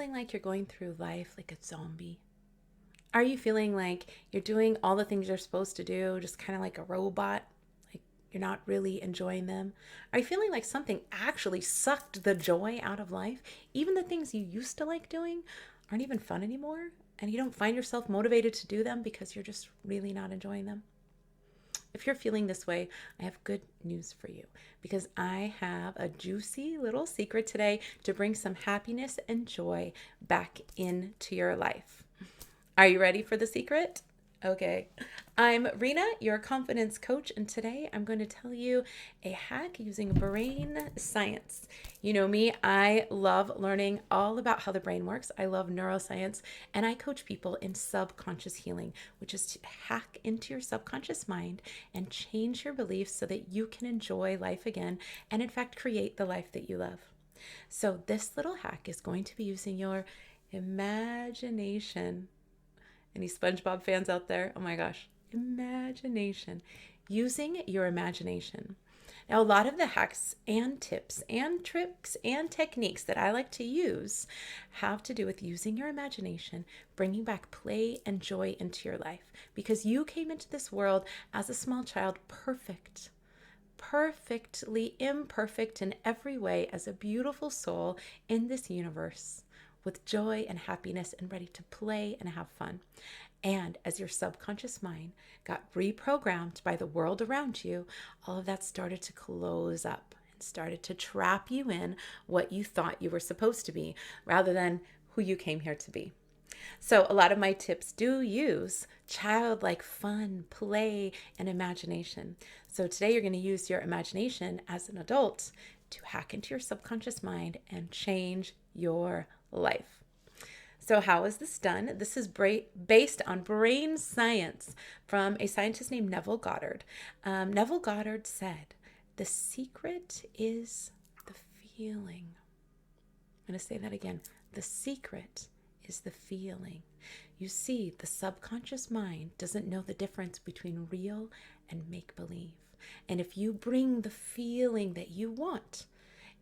feeling like you're going through life like a zombie? Are you feeling like you're doing all the things you're supposed to do, just kind of like a robot? Like you're not really enjoying them? Are you feeling like something actually sucked the joy out of life? Even the things you used to like doing aren't even fun anymore, and you don't find yourself motivated to do them because you're just really not enjoying them? If you're feeling this way, I have good news for you because I have a juicy little secret today to bring some happiness and joy back into your life. Are you ready for the secret? Okay. I'm Rena, your confidence coach, and today I'm going to tell you a hack using brain science. You know me, I love learning all about how the brain works. I love neuroscience, and I coach people in subconscious healing, which is to hack into your subconscious mind and change your beliefs so that you can enjoy life again and, in fact, create the life that you love. So, this little hack is going to be using your imagination. Any SpongeBob fans out there? Oh my gosh. Imagination. Using your imagination. Now, a lot of the hacks and tips and tricks and techniques that I like to use have to do with using your imagination, bringing back play and joy into your life because you came into this world as a small child perfectly imperfect in every way as a beautiful soul in this universe with joy and happiness and ready to play and have fun. And as your subconscious mind got reprogrammed by the world around you, all of that started to close up and started to trap you in what you thought you were supposed to be rather than who you came here to be. So, a lot of my tips do use childlike fun, play, and imagination. So, today you're going to use your imagination as an adult to hack into your subconscious mind and change your life. So, how is this done? This is based on brain science from a scientist named Neville Goddard. Neville Goddard said, "The secret is the feeling." I'm going to say that again. The secret is the feeling. You see, the subconscious mind doesn't know the difference between real and make believe. And if you bring the feeling that you want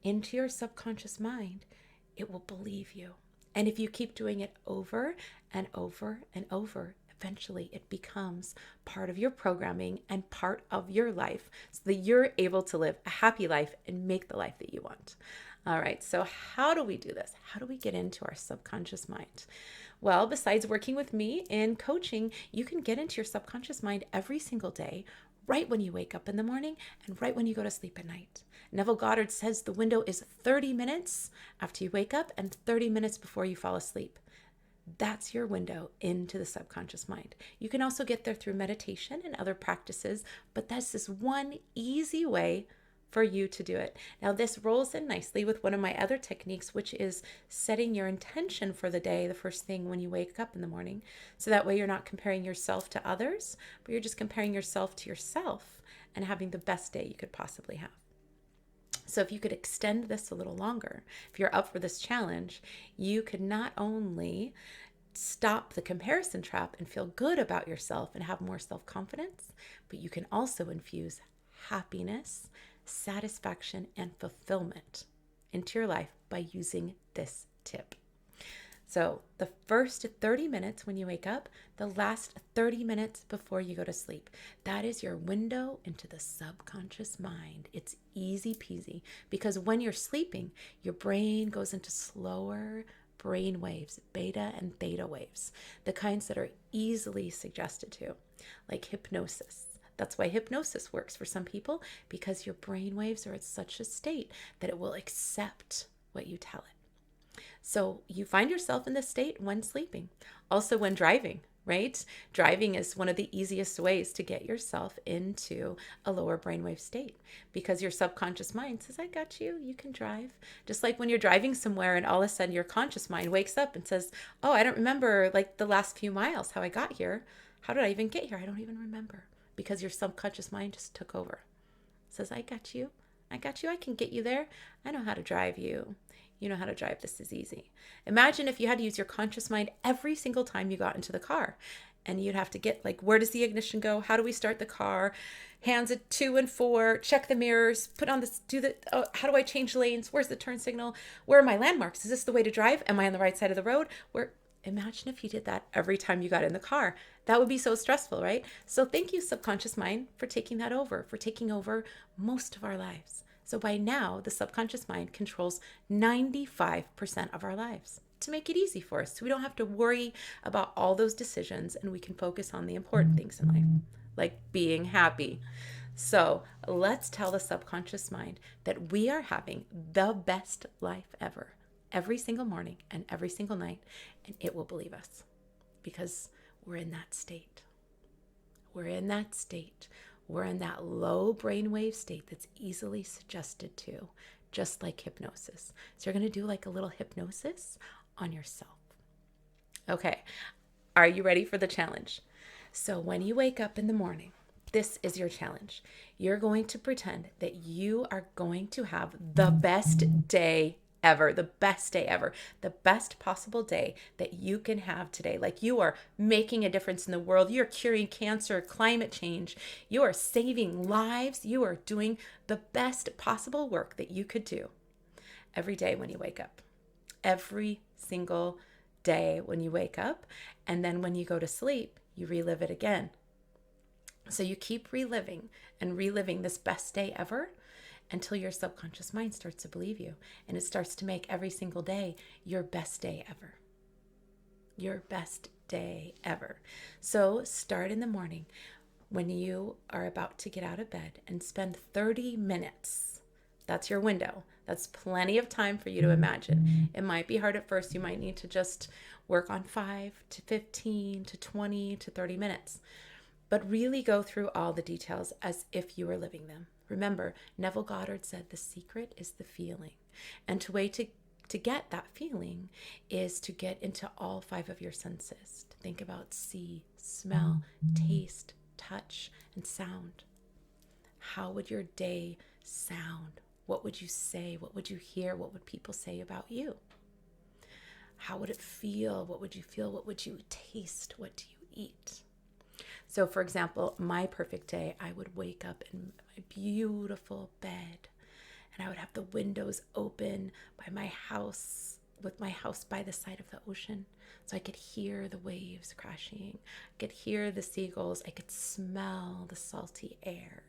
into your subconscious mind, it will believe you. And if you keep doing it over and over and over, eventually it becomes part of your programming and part of your life so that you're able to live a happy life and make the life that you want. All right, so how do we do this? How do we get into our subconscious mind? Well, besides working with me in coaching, you can get into your subconscious mind every single day, right when you wake up in the morning and right when you go to sleep at night. Neville Goddard says the window is 30 minutes after you wake up and 30 minutes before you fall asleep. That's your window into the subconscious mind. You can also get there through meditation and other practices, but that's this one easy way for you to do it. Now, this rolls in nicely with one of my other techniques, which is setting your intention for the day the first thing when you wake up in the morning. So that way you're not comparing yourself to others, but you're just comparing yourself to yourself and having the best day you could possibly have. So if you could extend this a little longer, if you're up for this challenge, you could not only stop the comparison trap and feel good about yourself and have more self-confidence, but you can also infuse happiness, satisfaction, and fulfillment into your life by using this tip. So the first 30 minutes when you wake up, the last 30 minutes before you go to sleep, that is your window into the subconscious mind. It's easy peasy because when you're sleeping, your brain goes into slower brain waves, beta and theta waves, the kinds that are easily suggested to, like hypnosis. That's why hypnosis works for some people, because your brain waves are at such a state that it will accept what you tell it. So you find yourself in this state when sleeping, also when driving, right? Driving is one of the easiest ways to get yourself into a lower brainwave state because your subconscious mind says, I got you, you can drive. Just like when you're driving somewhere and all of a sudden your conscious mind wakes up and says, oh, I don't remember like the last few miles, how I got here. How did I even get here? I don't even remember. Because your subconscious mind just took over. It says, I got you. I got you. I can get you there. I know how to drive you. You know how to drive. This is easy. Imagine if you had to use your conscious mind every single time you got into the car. And you'd have to get like, where does the ignition go? How do we start the car? Hands at 2 and 4, check the mirrors, put on this, how do I change lanes? Where's the turn signal? Where are my landmarks? Is this the way to drive? Am I on the right side of the road? Imagine if you did that every time you got in the car. That would be so stressful, right? So thank you, subconscious mind, for taking over most of our lives. So by now, the subconscious mind controls 95% of our lives to make it easy for us. So we don't have to worry about all those decisions and we can focus on the important things in life, like being happy. So let's tell the subconscious mind that we are having the best life ever every single morning and every single night, and it will believe us because we're in that state. We're in that state. We're in that low brainwave state that's easily suggested to, just like hypnosis. So you're going to do like a little hypnosis on yourself. Okay, are you ready for the challenge? So when you wake up in the morning, this is your challenge. You're going to pretend that you are going to have the best day ever, the best day ever, the best possible day that you can have today. Like you are making a difference in the world. You're curing cancer, climate change. You are saving lives. You are doing the best possible work that you could do every day when you wake up. Every single day when you wake up. And then when you go to sleep, you relive it again. So you keep reliving and reliving this best day ever until your subconscious mind starts to believe you and it starts to make every single day your best day ever. Your best day ever. So start in the morning when you are about to get out of bed and spend 30 minutes. That's your window. That's plenty of time for you to imagine. It might be hard at first. You might need to just work on 5 to 15 to 20 to 30 minutes. But really go through all the details as if you were living them. Remember, Neville Goddard said the secret is the feeling. And the way to get that feeling is to get into all 5 of your senses. To think about see, smell, taste, touch, and sound. How would your day sound? What would you say? What would you hear? What would people say about you? How would it feel? What would you feel? What would you taste? What do you eat? So for example, my perfect day, I would wake up in my beautiful bed and I would have the windows open by my house, with my house by the side of the ocean. So I could hear the waves crashing. I could hear the seagulls. I could smell the salty air.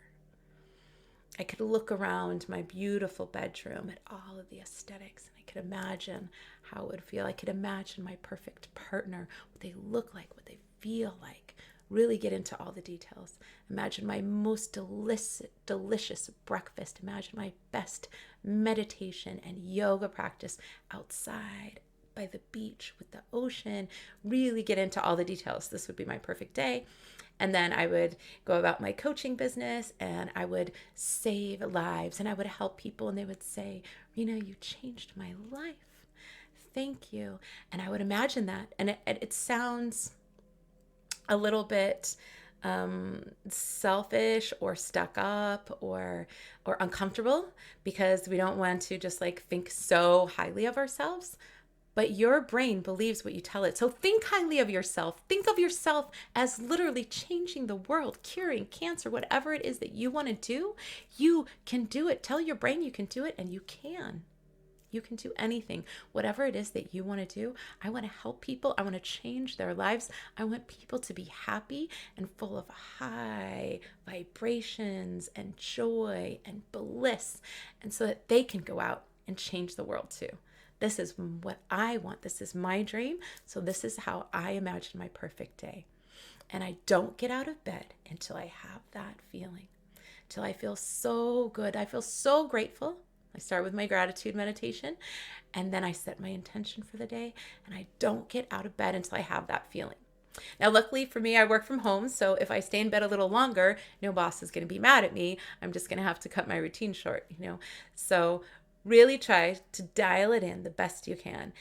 I could look around my beautiful bedroom at all of the aesthetics and I could imagine how it would feel. I could imagine my perfect partner, what they look like, what they feel like. Really get into all the details. Imagine my most delicious breakfast. Imagine my best meditation and yoga practice outside by the beach with the ocean. Really get into all the details. This would be my perfect day. And then I would go about my coaching business and I would save lives and I would help people and they would say, Rena, you changed my life. Thank you. And I would imagine that. And it sounds a little bit selfish or stuck up or uncomfortable because we don't want to just like think so highly of ourselves. But your brain believes what you tell it. So think highly of yourself. Think of yourself as literally changing the world, curing cancer, whatever it is that you want to do. You can do it. Tell your brain you can do it, and you can. You can do anything, whatever it is that you want to do. I want to help people. I want to change their lives. I want people to be happy and full of high vibrations and joy and bliss, and so that they can go out and change the world too. This is what I want. This is my dream. So this is how I imagine my perfect day. And I don't get out of bed until I have that feeling, until I feel so good. I feel so grateful. I start with my gratitude meditation, and then I set my intention for the day, and I don't get out of bed until I have that feeling. Now, luckily for me, I work from home, so if I stay in bed a little longer, no boss is going to be mad at me. I'm just going to have to cut my routine short, So really try to dial it in the best you can.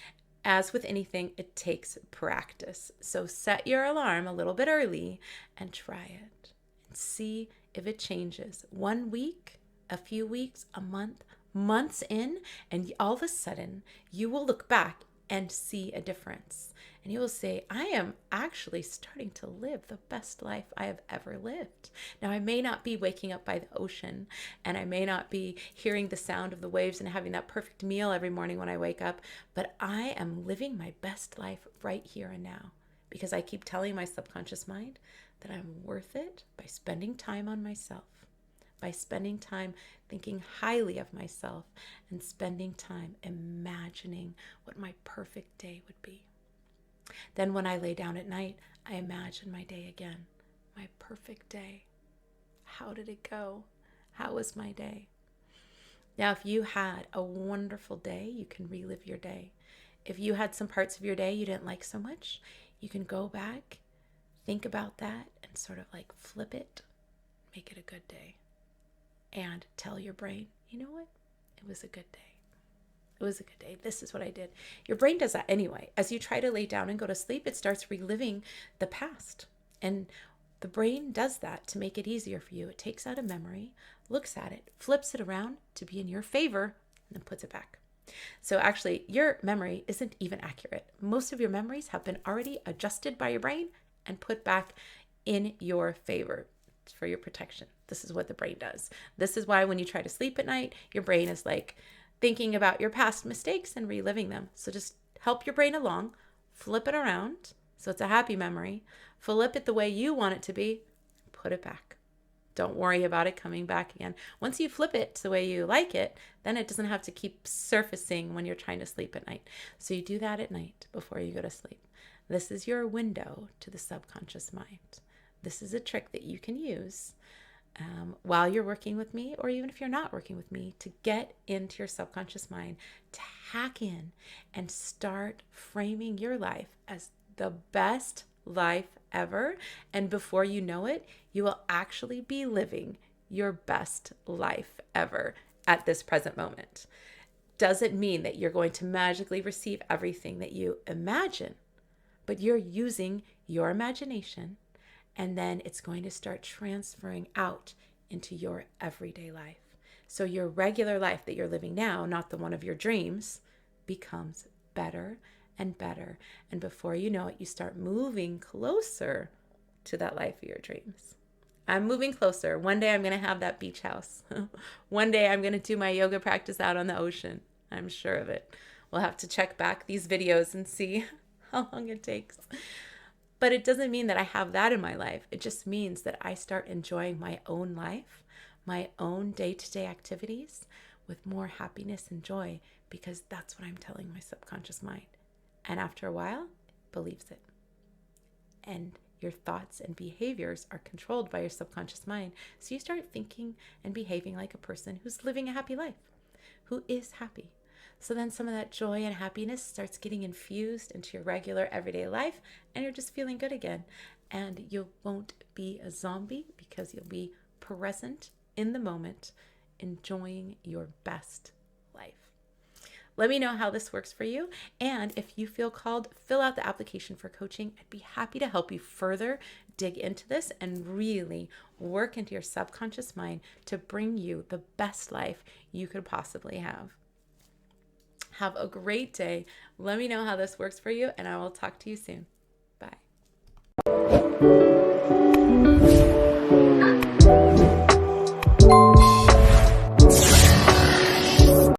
As with anything, it takes practice. So set your alarm a little bit early and try it and see if it changes. 1 week, a few weeks, a month, months in, and all of a sudden you will look back and see a difference. And you will say, I am actually starting to live the best life I have ever lived. Now, I may not be waking up by the ocean, and I may not be hearing the sound of the waves and having that perfect meal every morning when I wake up, but I am living my best life right here and now, because I keep telling my subconscious mind that I'm worth it by spending time on myself, by spending time thinking highly of myself, and spending time imagining what my perfect day would be. Then when I lay down at night, I imagine my day again, my perfect day. How did it go? How was my day? Now, if you had a wonderful day, you can relive your day. If you had some parts of your day you didn't like so much, you can go back, think about that, and sort of like flip it, make it a good day. And tell your brain, you know what? It was a good day. It was a good day. This is what I did. Your brain does that anyway. As you try to lay down and go to sleep, it starts reliving the past. And the brain does that to make it easier for you. It takes out a memory, looks at it, flips it around to be in your favor, and then puts it back. So actually, your memory isn't even accurate. Most of your memories have been already adjusted by your brain and put back in your favor for your protection. This is what the brain does. This is why when you try to sleep at night, your brain is like thinking about your past mistakes and reliving them. So just help your brain along, flip it around so it's a happy memory, flip it the way you want it to be, put it back. Don't worry about it coming back again. Once you flip it to the way you like it, then it doesn't have to keep surfacing when you're trying to sleep at night. So you do that at night before you go to sleep. This is your window to the subconscious mind. This is a trick that you can use while you're working with me, or even if you're not working with me, to get into your subconscious mind, to hack in and start framing your life as the best life ever. And before you know it, you will actually be living your best life ever at this present moment. Doesn't mean that you're going to magically receive everything that you imagine, but you're using your imagination, and then it's going to start transferring out into your everyday life. So your regular life that you're living now, not the one of your dreams, becomes better and better. And before you know it, you start moving closer to that life of your dreams. I'm moving closer. One day I'm going to have that beach house. One day I'm going to do my yoga practice out on the ocean. I'm sure of it. We'll have to check back these videos and see how long it takes. But it doesn't mean that I have that in my life. It just means that I start enjoying my own life, my own day-to-day activities with more happiness and joy, because that's what I'm telling my subconscious mind. And after a while, it believes it. And your thoughts and behaviors are controlled by your subconscious mind. So you start thinking and behaving like a person who's living a happy life, who is happy. So then some of that joy and happiness starts getting infused into your regular everyday life, and you're just feeling good again. And you won't be a zombie, because you'll be present in the moment, enjoying your best life. Let me know how this works for you. And if you feel called, fill out the application for coaching. I'd be happy to help you further dig into this and really work into your subconscious mind to bring you the best life you could possibly have. Have a great day. Let me know how this works for you, and I will talk to you soon. Bye.